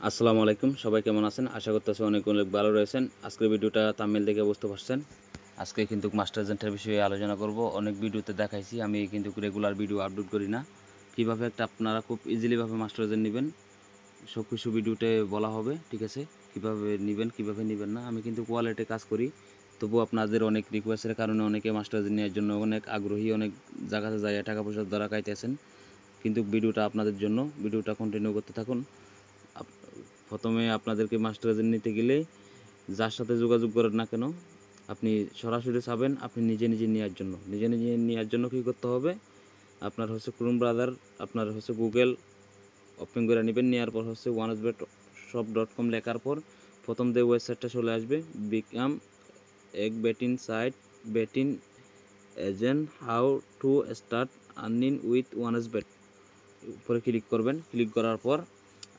আসসালামু আলাইকুম, সবাই কেমন আছেন? আশা করতেছি অনেক অনেক ভালো রয়েছেন। আজকের ভিডিওটা থাম্বনেল দেখে বুঝতে পারছেন। আজকে কিন্তু মাস্টার এজেন্টের বিষয়ে আলোচনা করব। অনেক ভিডিওতে দেখাইছি, আমি কিন্তু রেগুলার ভিডিও আপলোড করি না। কিভাবে একটা আপনারা খুব ইজিলিভাবে মাস্টার এজেন্ট নেবেন সব কিছু ভিডিওতে বলা হবে, ঠিক আছে? কিভাবে নেবেন, কিভাবে নেবেন না। আমি কিন্তু কোয়ালিটি কাজ করি, তবু আপনাদের অনেক রিকোয়েস্টের কারণে অনেকে মাস্টার এজেন্ট নেওয়ার জন্য অনেক আগ্রহী, অনেক জায়গাতে যায় টাকা পয়সার দ্বারা খাইতেছেন। কিন্তু ভিডিওটা আপনাদের জন্য, ভিডিওটা কন্টিনিউ করতে থাকুন। প্রথমে আপনাদেরকে মাস্টার এজেন্ট নিতে গেলে যার সাথে যোগাযোগ করেন না কেন, আপনি সরাসরি চাবেন আপনি নিজে নিজে নেওয়ার জন্য। নিজে নিজে নেওয়ার জন্য কী করতে হবে? আপনার হচ্ছে ক্রোম ব্রাউজার, আপনার হচ্ছে গুগল ওপেন করে নেবেন। নেওয়ার পর হচ্ছে onesbetshop.com লেখার পর প্রথম যে ওয়েবসাইটটা চলে আসবে, বিকাম এক betting site, betting agent, how to start earning with Onesbet উপরে ক্লিক করবেন। ক্লিক করার পর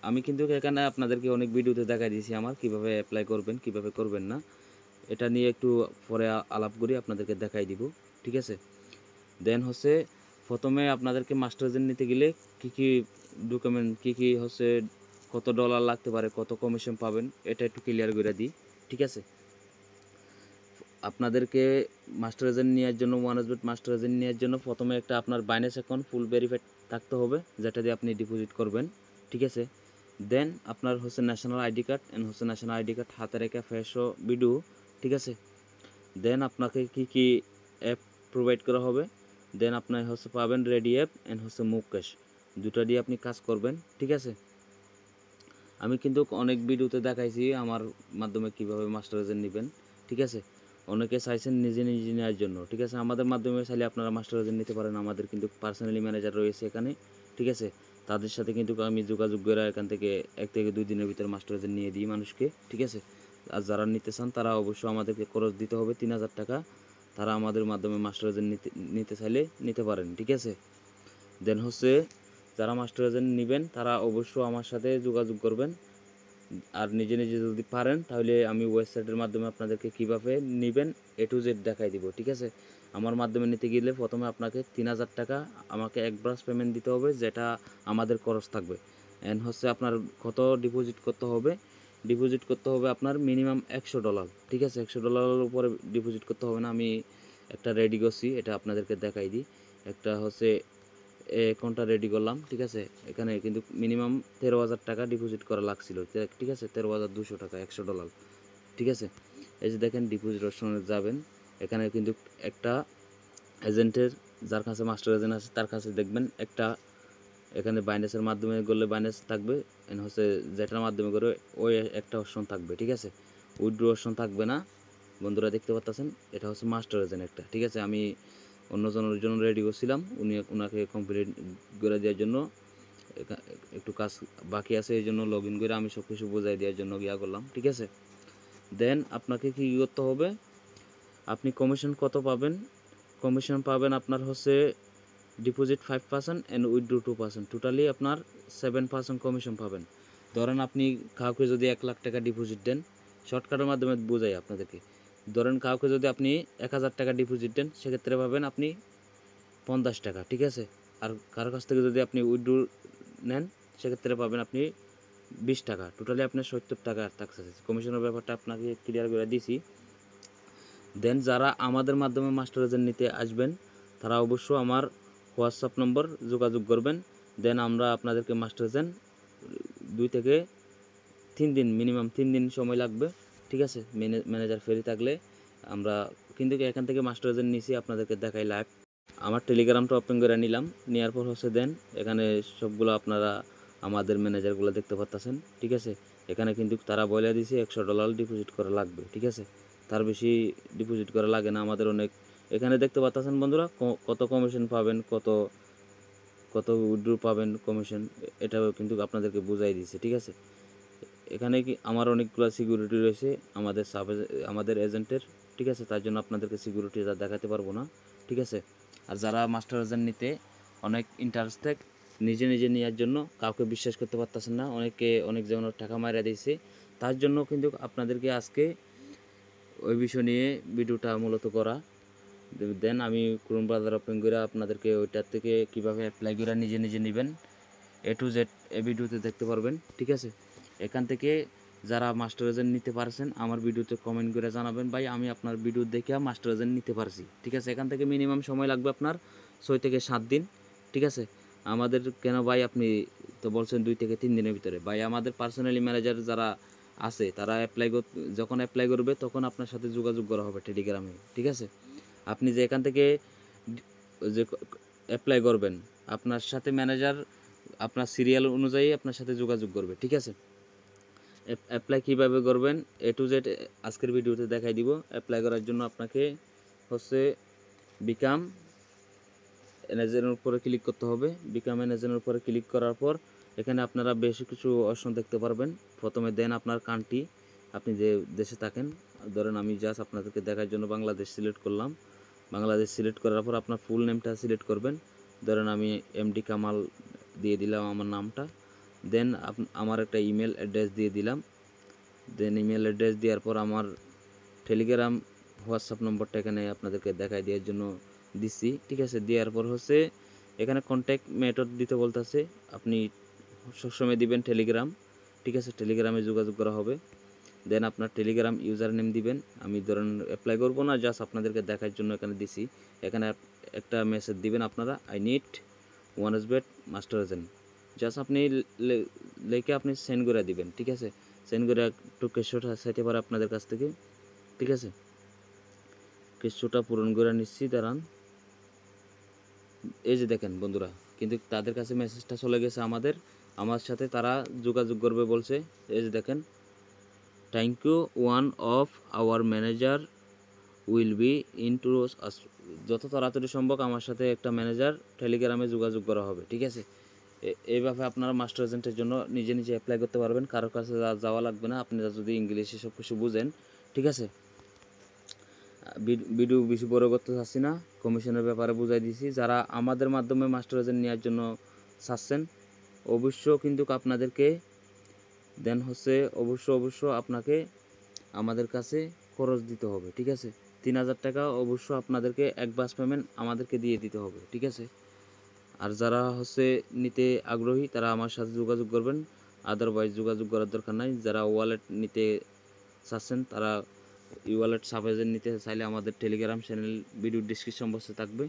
আমি কিন্তু এখানে আপনাদেরকে অনেক ভিডিওতে দেখাই দিয়েছি আমার কিভাবে অ্যাপ্লাই করবেন, কিভাবে করবেন না। এটা নিয়ে একটু পরে আলাপ করি, আপনাদেরকে দেখাই দিব, ঠিক আছে? দেন হচ্ছে প্রথমে আপনাদেরকে মাস্টার এজেন্ট নিতে গেলে কী কী ডকুমেন্ট, কী হচ্ছে কত ডলার লাগতে পারে, কত কমিশন পাবেন, এটা একটু ক্লিয়ার করে দিই, ঠিক আছে? আপনাদেরকে মাস্টার এজেন্ট নেওয়ার জন্য, ওয়ানসবেট মাস্টার এজেন্ট নেওয়ার জন্য প্রথমে একটা আপনার বাইন্যান্স অ্যাকাউন্ট ফুল ভেরিফাইড থাকতে হবে, যেটা দিয়ে আপনি ডিপোজিট করবেন, ঠিক আছে? দেন আপনার হচ্ছে ন্যাশনাল আইডি কার্ড, এন্ড হচ্ছে ন্যাশনাল আইডি কার্ড হাতে রেখে ফেসও ভিডিও, ঠিক আছে? দেন আপনাকে কি কি অ্যাপ প্রোভাইড করা হবে, দেন আপনার হচ্ছে পাবেন রেডি অ্যাপ এন্ড হচ্ছে মুভ ক্যাশ, দুটো দিয়ে আপনি কাজ করবেন, ঠিক আছে? আমি কিন্তু অনেক ভিডিওতে দেখাইছি আমার মাধ্যমে কিভাবে মাস্টার এজেন্ট নেবেন, ঠিক আছে? অনেকে চাইছেন নিজে নিজে নেওয়ার জন্য, ঠিক আছে? আমাদের মাধ্যমে চাইলে আপনারা মাস্টার এজেন্ট নিতে পারেন। আমাদের কিন্তু পার্সোনালি ম্যানেজার রয়েছে এখানে, ঠিক আছে? তাদের সাথে কিন্তু আমি যোগাযোগ করে এখান থেকে 1 থেকে 2 দিনের ভিতরে মাস্টার এজেন্ট নিয়ে দিই মানুষকে, ঠিক আছে? আর যারা নিতে চান তারা অবশ্যই আমাদেরকে খরচ দিতে হবে 3000 টাকা। তারা আমাদের মাধ্যমে মাস্টার এজেন্ট নিতে চাইলে নিতে পারেন, ঠিক আছে? দেন হচ্ছে যারা মাস্টার এজেন্ট নেবেন তারা অবশ্যই আমার সাথে যোগাযোগ করবেন। আর নিজে নিজে যদি পারেন তাহলে আমি ওয়েবসাইটের মাধ্যমে আপনাদেরকে কীভাবে নেবেন A to Z দেখাই দিব, ঠিক আছে? আমার মাধ্যমে নিতে গেলে প্রথমে আপনাকে 3000 টাকা আমাকে অ্যাডভান্স পেমেন্ট দিতে হবে, যেটা আমাদের খরচ থাকবে। অ্যান্ড হচ্ছে আপনার কত ডিপোজিট করতে হবে? ডিপোজিট করতে হবে আপনার মিনিমাম $100, ঠিক আছে? $100 উপরে ডিপোজিট করতে হবে না। আমি একটা রেডি করছি, এটা আপনাদেরকে দেখাই দিই। একটা হচ্ছে অ্যাকাউন্টটা রেডি করলাম, ঠিক আছে? এখানে কিন্তু মিনিমাম 13,000 টাকা ডিপোজিট করা লাগছিল, ঠিক আছে? 13,200 টাকা, $100, ঠিক আছে? এই যে দেখেন ডিপোজিট অপশনে যাবেন, এখানে কিন্তু একটা এজেন্টের, যার কাছে মাস্টার এজেন্ট আছে তার কাছে দেখবেন একটা এখানে বাইন্যান্সের মাধ্যমে করলে বাইন্যান্স থাকবে, এন্ড হচ্ছে যেটার মাধ্যমে করে ওই একটা অপশন থাকবে, ঠিক আছে? উইথড্র অপশন থাকবে না। বন্ধুরা দেখতে পাচ্ছেন এটা হচ্ছে মাস্টার এজেন্ট একটা, ঠিক আছে? আমি অন্যজনের জন্য রেডি করছিলাম, ওনাকে কমপ্লিট করে দেওয়ার জন্য একটু কাজ বাকি আছে, এই জন্য লগ ইন করে আমি সব কিছু বোঝাই দেওয়ার জন্য গিয়া করলাম, ঠিক আছে? দেন আপনাকে কী করতে হবে? আপনি কমিশন কত পাবেন? কমিশন পাবেন আপনার হচ্ছে ডিপোজিট 5% অ্যান্ড উইথড্র 2%, টোটালি আপনার 7% কমিশন পাবেন। ধরেন আপনি কাউকে যদি 1,00,000 টাকা ডিপোজিট দেন, শর্টকাটের মাধ্যমে বোঝাই আপনাদেরকে। ধরেন কাউকে যদি আপনি 1,000 টাকা ডিপোজিট দেন, সেক্ষেত্রে পাবেন আপনি 50 টাকা, ঠিক আছে? আর কারো কাছ থেকে যদি আপনি উইথড্র নেন, সেক্ষেত্রে পাবেন আপনি 20 টাকা, টোটালি আপনার 70 টাকা থাকছে। কমিশনের ব্যাপারটা আপনাকে ক্লিয়ার করে দিয়েছি। দেন যারা আমাদের মাধ্যমে মাস্টার এজেন্ট নিতে আসবেন তারা অবশ্যই আমার হোয়াটসঅ্যাপ নম্বর যোগাযোগ করবেন। দেন আমরা আপনাদেরকে মাস্টার এজেন্ট 2 থেকে 3 দিন, মিনিমাম 3 দিন সময় লাগবে, ঠিক আছে? ম্যানেজার ফ্রি থাকলে আমরা কিন্তু এখান থেকে মাস্টার এজেন্ট নিছি, আপনাদেরকে দেখাই লাইভ। আমার টেলিগ্রামটা ওপেন করে নিলাম, নেওয়ার পর হচ্ছে দেন এখানে সবগুলো আপনারা আমাদের ম্যানেজারগুলো দেখতে পাচ্ছেন, ঠিক আছে? এখানে কিন্তু তারা বলে দিয়েছে $100 ডিপোজিট করা লাগবে, ঠিক আছে? তার বেশি ডিপোজিট করা লাগে না। আমাদের অনেক এখানে দেখতে পাচ্ছেন বন্ধুরা কত কমিশন পাবেন, কত কত উইথড্র পাবেন কমিশন, এটাও কিন্তু আপনাদেরকে বুঝাই দিয়েছে, ঠিক আছে? এখানে কি আমার অনেকগুলো সিকিউরিটি রয়েছে আমাদের এজেন্টের, ঠিক আছে? তার জন্য আপনাদেরকে সিকিউরিটি দেখাতে পারবো না, ঠিক আছে? আর যারা মাস্টার এজেন্ট নিতে অনেক ইন্টারেস্টেড, নিজে নিজে নেওয়ার জন্য কাউকে বিশ্বাস করতে পারতেছেন না, অনেকে অনেক যেমন টাকা মারা দিয়েছে, তার জন্য কিন্তু আপনাদেরকে আজকে ওই বিষয় নিয়ে ভিডিওটা মূলত করা। দেন আমি ক্রোম ব্রাউজার ওপেন করে আপনাদেরকে ওইটার থেকে কীভাবে অ্যাপ্লাই করে নিজে নিজে নেবেন A to Z এই ভিডিওতে দেখতে পারবেন, ঠিক আছে? এখান থেকে যারা মাস্টার এজেন্ট নিতে পারছেন আমার ভিডিওতে কমেন্ট করে জানাবেন ভাই আমি আপনার ভিডিও দেখে মাস্টার এজেন্ট নিতে পারছি, ঠিক আছে। এখান থেকে মিনিমাম সময় লাগবে আপনার 6 থেকে 7 দিন, ঠিক আছে। আমাদের কেন ভাই আপনি তো বলছেন 2 থেকে 3 দিনের ভিতরে, ভাই আমাদের পার্সোনালি ম্যানেজার যারা আছে তারা যখন অ্যাপ্লাই করবে তখন আপনার সাথে যোগাযোগ করা হবে টেলিগ্রামে, ঠিক আছে। আপনি যে এখান থেকে যে অ্যাপ্লাই করবেন আপনার সাথে ম্যানেজার আপনার সিরিয়াল অনুযায়ী আপনার সাথে যোগাযোগ করবে, ঠিক আছে। অ্যাপ্লাই কীভাবে করবেন A to Z আজকের ভিডিওতে দেখাই দিব। অ্যাপ্লাই করার জন্য আপনাকে হচ্ছে বিকাম এজেন্টের উপরে ক্লিক করতে হবে। বিকাম এজেন্টের উপরে ক্লিক করার পর এখানে আপনারা বেশি কিছু অপশন দেখতে পারবেন। প্রথমে দেন আপনার কান্ট্রি, আপনি যে দেশে থাকেন, ধরেন আমি জাস্ট আপনাদেরকে দেখার জন্য বাংলাদেশ সিলেক্ট করলাম। বাংলাদেশ সিলেক্ট করার পর আপনার ফুল নেমটা সিলেক্ট করবেন। ধরেন আমি MD কামাল দিয়ে দিলাম আমার নামটা। দেন আমার একটা ইমেল অ্যাড্রেস দিয়ে দিলাম। দেন ইমেল অ্যাড্রেস দেওয়ার পর আমার টেলিগ্রাম হোয়াটসঅ্যাপ নম্বরটা এখানে আপনাদেরকে দেখাই দেওয়ার জন্য দিচ্ছি, ঠিক আছে। দেওয়ার পর হচ্ছে এখানে কন্ট্যাক্ট মেথড দিতে বলতেছে, আপনি সবসময় দিবেন টেলিগ্রাম, ঠিক আছে। টেলিগ্রামে যোগাযোগ করা হবে। দেন আপনার টেলিগ্রাম ইউজার নেম দিবেন। আমি ধরেন অ্যাপ্লাই করবো না, জাস্ট আপনাদেরকে দেখার জন্য এখানে দিছি। এখানে একটা মেসেজ দিবেন আপনারা, I need Onesbet master agent, just আপনি লেখে আপনি সেন্ড করে দিবেন, ঠিক আছে। সেন্ড করে একটু কেশোটা চাইতে পারে আপনাদের কাছ থেকে, ঠিক আছে। কেশোটা পূরণ করে নিচ্ছি, দাঁড়ান। এই যে দেখেন বন্ধুরা, কিন্তু তাদের কাছে মেসেজটা চলে গেছে আমার সাথে তারা যোগাযোগ করবে বলছে। এই যে দেখেন, thank you, one of our manager will be in to us. যত তাড়াতাড়ি সম্ভব আমার সাথে একটা ম্যানেজার টেলিগ্রামে যোগাযোগ করা হবে, ঠিক আছে। এইভাবে আপনারা মাস্টার এজেন্টের জন্য নিজে নিজে অ্যাপ্লাই করতে পারবেন, কারোর কাছে যাওয়া লাগবে না, আপনারা যদি ইংলিশে সব কিছু বুঝেন, ঠিক আছে। ভিডিও বেশি বড় করতে চাচ্ছি না, কমিশনের ব্যাপারে বুঝাই দিয়েছি। যারা আমাদের মাধ্যমে মাস্টার এজেন্ট নেওয়ার জন্য চাচ্ছেন অবশ্য কিন্তু আপনাদেরকে দেন হচ্ছে অবশ্য আপনাকে আমাদের কাছে খরচ দিতে হবে, ঠিক আছে। 3000 টাকা অবশ্য আপনাদেরকে অ্যাডভান্স পেমেন্ট আমাদেরকে দিয়ে দিতে হবে, ঠিক আছে। আর যারা হচ্ছে নিতে আগ্রহী তারা আমার সাথে যোগাযোগ করবেন, আদারওয়াইজ যোগাযোগ করার দরকার নাই। যারা ওয়ালেট নিতে চাচ্ছেন তারা ওয়ালেট সাব এজেন্ট নিতে চাইলে আমাদের টেলিগ্রাম চ্যানেল ভিডিও ডিসক্রিপশন বক্সে থাকবে।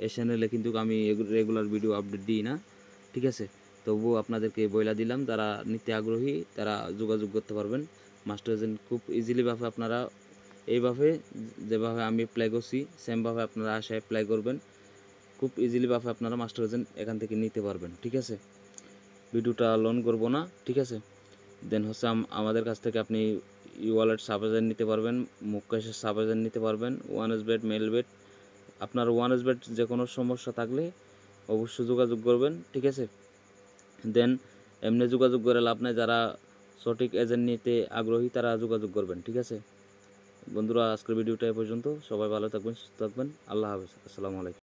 এই চ্যানেলে কিন্তু আমি রেগুলার ভিডিও আপডেট দিই না, ঠিক আছে। তবুও আপনাদেরকে বইলা দিলাম, যারা নিতে আগ্রহী তারা যোগাযোগ করতে পারবেন। মাস্টার এজেন্ট খুব ইজিলিভাবে আপনারা এইভাবে যেভাবে আমি অ্যাপ্লাই করছি সেমভাবে আপনারা আসে অ্যাপ্লাই করবেন, খুব ইজিলিভাবে আপনারা মাস্টার এজেন্ট এখান থেকে নিতে পারবেন, ঠিক আছে। ভিডিওটা লোন করব না, ঠিক আছে। দেন হচ্ছে আমাদের কাছ থেকে আপনি ওয়ালেট সাব এজেন্ট নিতে পারবেন, মুকেশের সাব এজেন্ট নিতে পারবেন, ওয়ানসবেট মেলবেট। আপনার ওয়ানসবেট যে কোনো সমস্যা থাকলে অবশ্যই যোগাযোগ করবেন, ঠিক আছে। দেন এমনি যোগাযোগ করে লাভ নাই, যারা সঠিক এজেন্ট নিতে আগ্রহী তারা যোগাযোগ করবেন, ঠিক আছে। বন্ধুরা আজকের ভিডিওটা এ পর্যন্ত, সবাই ভালো থাকবেন, সুস্থ থাকবেন, আল্লাহ হাফেজ, আসসালামু আলাইকুম।